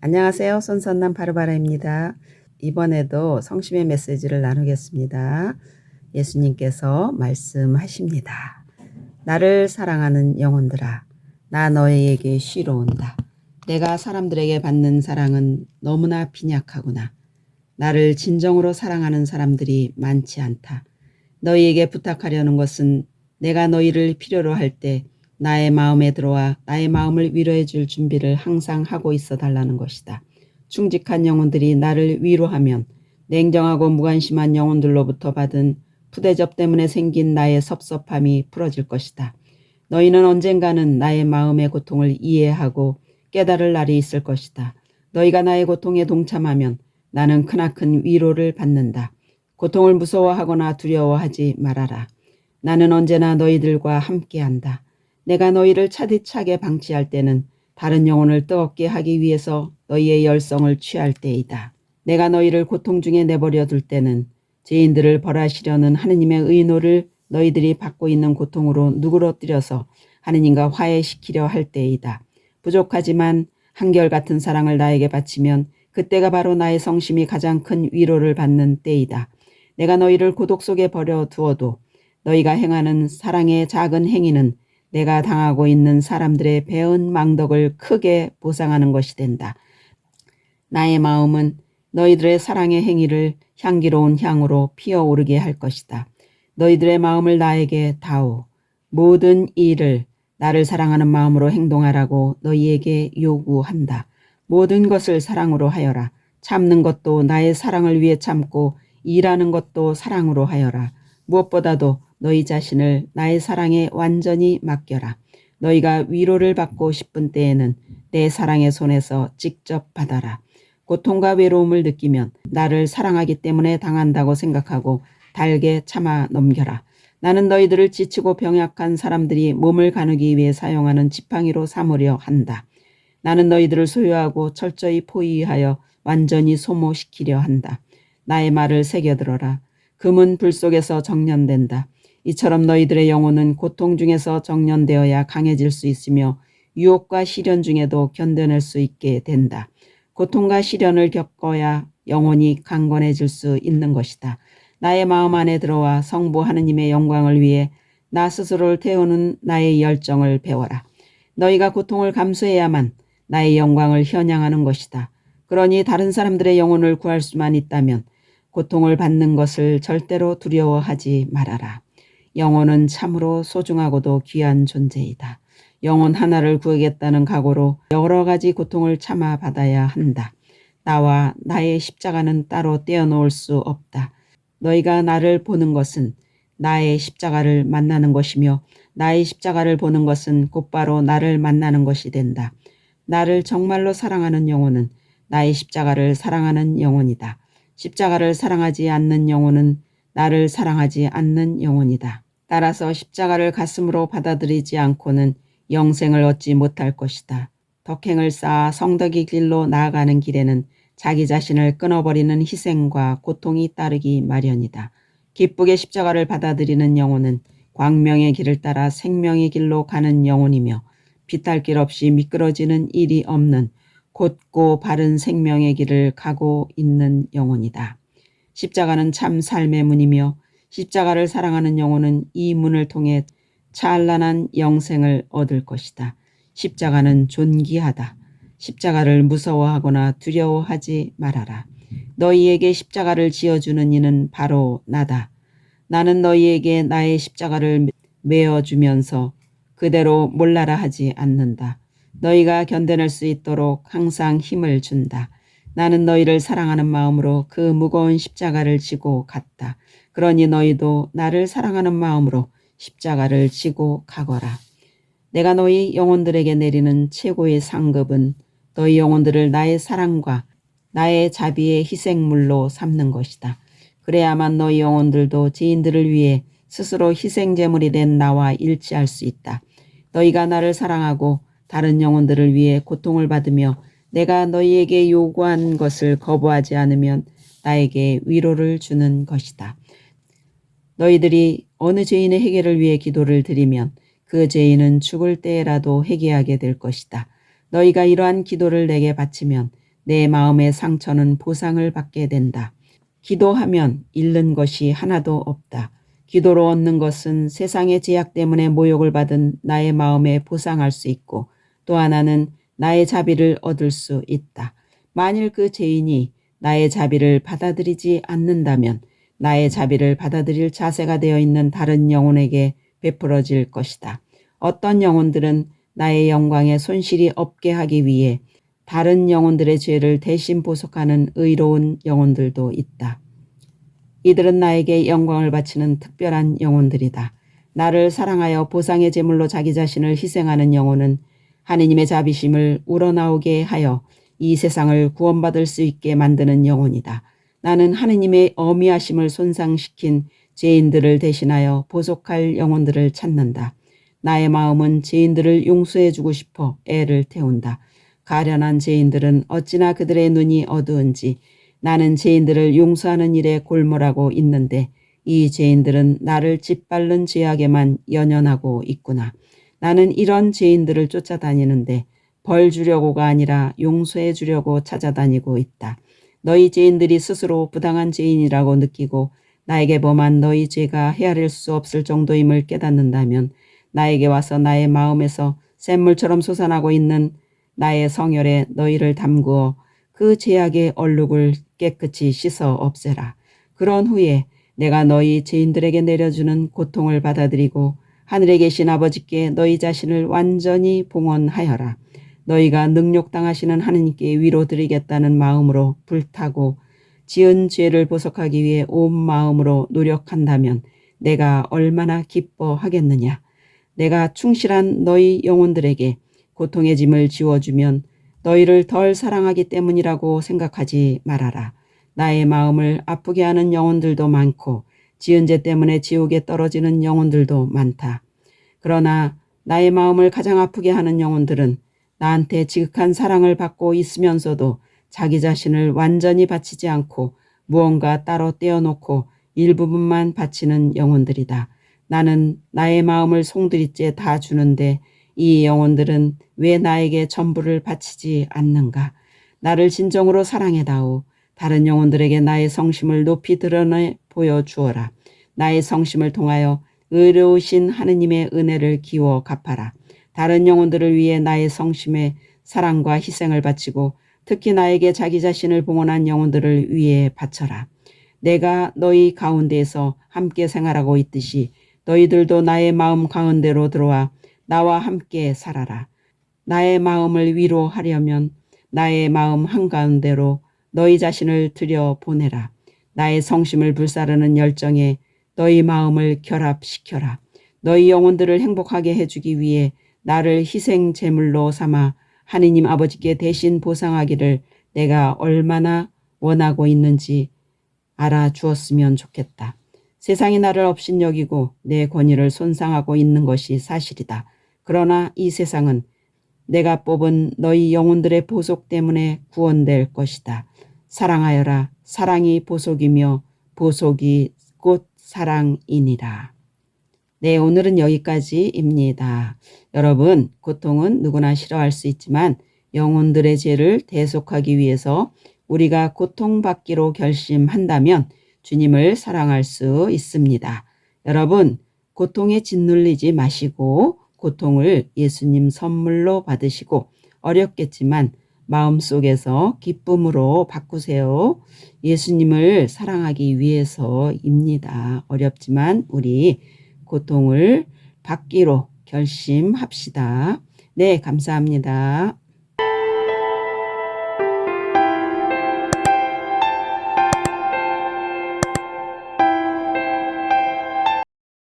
안녕하세요. 손선남 바르바라입니다. 이번에도 성심의 메시지를 나누겠습니다. 예수님께서 말씀하십니다. 나를 사랑하는 영혼들아, 나 너희에게 쉬러 온다. 내가 사람들에게 받는 사랑은 너무나 빈약하구나. 나를 진정으로 사랑하는 사람들이 많지 않다. 너희에게 부탁하려는 것은 내가 너희를 필요로 할 때 나의 마음에 들어와 나의 마음을 위로해 줄 준비를 항상 하고 있어 달라는 것이다. 충직한 영혼들이 나를 위로하면 냉정하고 무관심한 영혼들로부터 받은 푸대접 때문에 생긴 나의 섭섭함이 풀어질 것이다. 너희는 언젠가는 나의 마음의 고통을 이해하고 깨달을 날이 있을 것이다. 너희가 나의 고통에 동참하면 나는 크나큰 위로를 받는다. 고통을 무서워하거나 두려워하지 말아라. 나는 언제나 너희들과 함께한다. 내가 너희를 차디차게 방치할 때는 다른 영혼을 뜨겁게 하기 위해서 너희의 열성을 취할 때이다. 내가 너희를 고통 중에 내버려 둘 때는 죄인들을 벌하시려는 하느님의 의노를 너희들이 받고 있는 고통으로 누그러뜨려서 하느님과 화해시키려 할 때이다. 부족하지만 한결같은 사랑을 나에게 바치면 그때가 바로 나의 성심이 가장 큰 위로를 받는 때이다. 내가 너희를 고독 속에 버려두어도 너희가 행하는 사랑의 작은 행위는 내가 당하고 있는 사람들의 배은 망덕을 크게 보상하는 것이 된다. 나의 마음은 너희들의 사랑의 행위를 향기로운 향으로 피어오르게 할 것이다. 너희들의 마음을 나에게 다오. 모든 일을 나를 사랑하는 마음으로 행동하라고 너희에게 요구한다. 모든 것을 사랑으로 하여라. 참는 것도 나의 사랑을 위해 참고 일하는 것도 사랑으로 하여라. 무엇보다도 너희 자신을 나의 사랑에 완전히 맡겨라. 너희가 위로를 받고 싶은 때에는 내 사랑의 손에서 직접 받아라. 고통과 외로움을 느끼면 나를 사랑하기 때문에 당한다고 생각하고 달게 참아 넘겨라. 나는 너희들을 지치고 병약한 사람들이 몸을 가누기 위해 사용하는 지팡이로 삼으려 한다. 나는 너희들을 소유하고 철저히 포위하여 완전히 소모시키려 한다. 나의 말을 새겨들어라. 금은 불 속에서 정련된다. 이처럼 너희들의 영혼은 고통 중에서 정련되어야 강해질 수 있으며 유혹과 시련 중에도 견뎌낼 수 있게 된다. 고통과 시련을 겪어야 영혼이 강건해질 수 있는 것이다. 나의 마음 안에 들어와 성부 하느님의 영광을 위해 나 스스로를 태우는 나의 열정을 배워라. 너희가 고통을 감수해야만 나의 영광을 현양하는 것이다. 그러니 다른 사람들의 영혼을 구할 수만 있다면 고통을 받는 것을 절대로 두려워하지 말아라. 영혼은 참으로 소중하고도 귀한 존재이다. 영혼 하나를 구하겠다는 각오로 여러 가지 고통을 참아 받아야 한다. 나와 나의 십자가는 따로 떼어놓을 수 없다. 너희가 나를 보는 것은 나의 십자가를 만나는 것이며 나의 십자가를 보는 것은 곧바로 나를 만나는 것이 된다. 나를 정말로 사랑하는 영혼은 나의 십자가를 사랑하는 영혼이다. 십자가를 사랑하지 않는 영혼은 나를 사랑하지 않는 영혼이다. 따라서 십자가를 가슴으로 받아들이지 않고는 영생을 얻지 못할 것이다. 덕행을 쌓아 성덕의 길로 나아가는 길에는 자기 자신을 끊어버리는 희생과 고통이 따르기 마련이다. 기쁘게 십자가를 받아들이는 영혼은 광명의 길을 따라 생명의 길로 가는 영혼이며 비탈길 없이 미끄러지는 일이 없는 곧고 바른 생명의 길을 가고 있는 영혼이다. 십자가는 참 삶의 문이며 십자가를 사랑하는 영혼은 이 문을 통해 찬란한 영생을 얻을 것이다. 십자가는 존귀하다. 십자가를 무서워하거나 두려워하지 말아라. 너희에게 십자가를 지어주는 이는 바로 나다. 나는 너희에게 나의 십자가를 메어주면서 그대로 몰라라 하지 않는다. 너희가 견뎌낼 수 있도록 항상 힘을 준다. 나는 너희를 사랑하는 마음으로 그 무거운 십자가를 지고 갔다. 그러니 너희도 나를 사랑하는 마음으로 십자가를 지고 가거라. 내가 너희 영혼들에게 내리는 최고의 상급은 너희 영혼들을 나의 사랑과 나의 자비의 희생물로 삼는 것이다. 그래야만 너희 영혼들도 죄인들을 위해 스스로 희생제물이 된 나와 일치할 수 있다. 너희가 나를 사랑하고 다른 영혼들을 위해 고통을 받으며 내가 너희에게 요구한 것을 거부하지 않으면 나에게 위로를 주는 것이다. 너희들이 어느 죄인의 회개를 위해 기도를 드리면 그 죄인은 죽을 때라도 회개하게 될 것이다. 너희가 이러한 기도를 내게 바치면 내 마음의 상처는 보상을 받게 된다. 기도하면 잃는 것이 하나도 없다. 기도로 얻는 것은 세상의 제약 때문에 모욕을 받은 나의 마음에 보상할 수 있고, 또 하나는 나의 자비를 얻을 수 있다. 만일 그 죄인이 나의 자비를 받아들이지 않는다면 나의 자비를 받아들일 자세가 되어 있는 다른 영혼에게 베풀어질 것이다. 어떤 영혼들은 나의 영광에 손실이 없게 하기 위해 다른 영혼들의 죄를 대신 보속하는 의로운 영혼들도 있다. 이들은 나에게 영광을 바치는 특별한 영혼들이다. 나를 사랑하여 보상의 제물로 자기 자신을 희생하는 영혼은 하느님의 자비심을 우러나오게 하여 이 세상을 구원받을 수 있게 만드는 영혼이다. 나는 하느님의 어미하심을 손상시킨 죄인들을 대신하여 보속할 영혼들을 찾는다. 나의 마음은 죄인들을 용서해주고 싶어 애를 태운다. 가련한 죄인들은 어찌나 그들의 눈이 어두운지 나는 죄인들을 용서하는 일에 골몰하고 있는데 이 죄인들은 나를 짓밟는 죄악에만 연연하고 있구나. 나는 이런 죄인들을 쫓아다니는데 벌 주려고가 아니라 용서해 주려고 찾아다니고 있다. 너희 죄인들이 스스로 부당한 죄인이라고 느끼고 나에게 범한 너희 죄가 헤아릴 수 없을 정도임을 깨닫는다면 나에게 와서 나의 마음에서 샘물처럼 솟아나고 있는 나의 성혈에 너희를 담그어 그 죄악의 얼룩을 깨끗이 씻어 없애라. 그런 후에 내가 너희 죄인들에게 내려주는 고통을 받아들이고 하늘에 계신 아버지께 너희 자신을 완전히 봉헌하여라. 너희가 능욕당하시는 하느님께 위로드리겠다는 마음으로 불타고 지은 죄를 보속하기 위해 온 마음으로 노력한다면 내가 얼마나 기뻐하겠느냐. 내가 충실한 너희 영혼들에게 고통의 짐을 지워주면 너희를 덜 사랑하기 때문이라고 생각하지 말아라. 나의 마음을 아프게 하는 영혼들도 많고 지은 죄 때문에 지옥에 떨어지는 영혼들도 많다. 그러나 나의 마음을 가장 아프게 하는 영혼들은 나한테 지극한 사랑을 받고 있으면서도 자기 자신을 완전히 바치지 않고 무언가 따로 떼어놓고 일부분만 바치는 영혼들이다. 나는 나의 마음을 송두리째 다 주는데 이 영혼들은 왜 나에게 전부를 바치지 않는가? 나를 진정으로 사랑해다오. 다른 영혼들에게 나의 성심을 높이 드러내 보여주어라. 나의 성심을 통하여 의로우신 하느님의 은혜를 기워 갚아라. 다른 영혼들을 위해 나의 성심에 사랑과 희생을 바치고 특히 나에게 자기 자신을 봉헌한 영혼들을 위해 바쳐라. 내가 너희 가운데에서 함께 생활하고 있듯이 너희들도 나의 마음 가운데로 들어와 나와 함께 살아라. 나의 마음을 위로하려면 나의 마음 한가운데로 너희 자신을 들여보내라. 나의 성심을 불사르는 열정에 너희 마음을 결합시켜라. 너희 영혼들을 행복하게 해주기 위해 나를 희생 제물로 삼아 하느님 아버지께 대신 보상하기를 내가 얼마나 원하고 있는지 알아주었으면 좋겠다. 세상이 나를 업신여기고 내 권위를 손상하고 있는 것이 사실이다. 그러나 이 세상은 내가 뽑은 너희 영혼들의 보속 때문에 구원될 것이다. 사랑하여라. 사랑이 보속이며 보속이 곧 사랑이니라. 네, 오늘은 여기까지입니다. 여러분, 고통은 누구나 싫어할 수 있지만 영혼들의 죄를 대속하기 위해서 우리가 고통받기로 결심한다면 주님을 사랑할 수 있습니다. 여러분, 고통에 짓눌리지 마시고 고통을 예수님 선물로 받으시고 어렵겠지만 마음속에서 기쁨으로 바꾸세요. 예수님을 사랑하기 위해서입니다. 어렵지만 우리 고통을 받기로 결심합시다. 네, 감사합니다.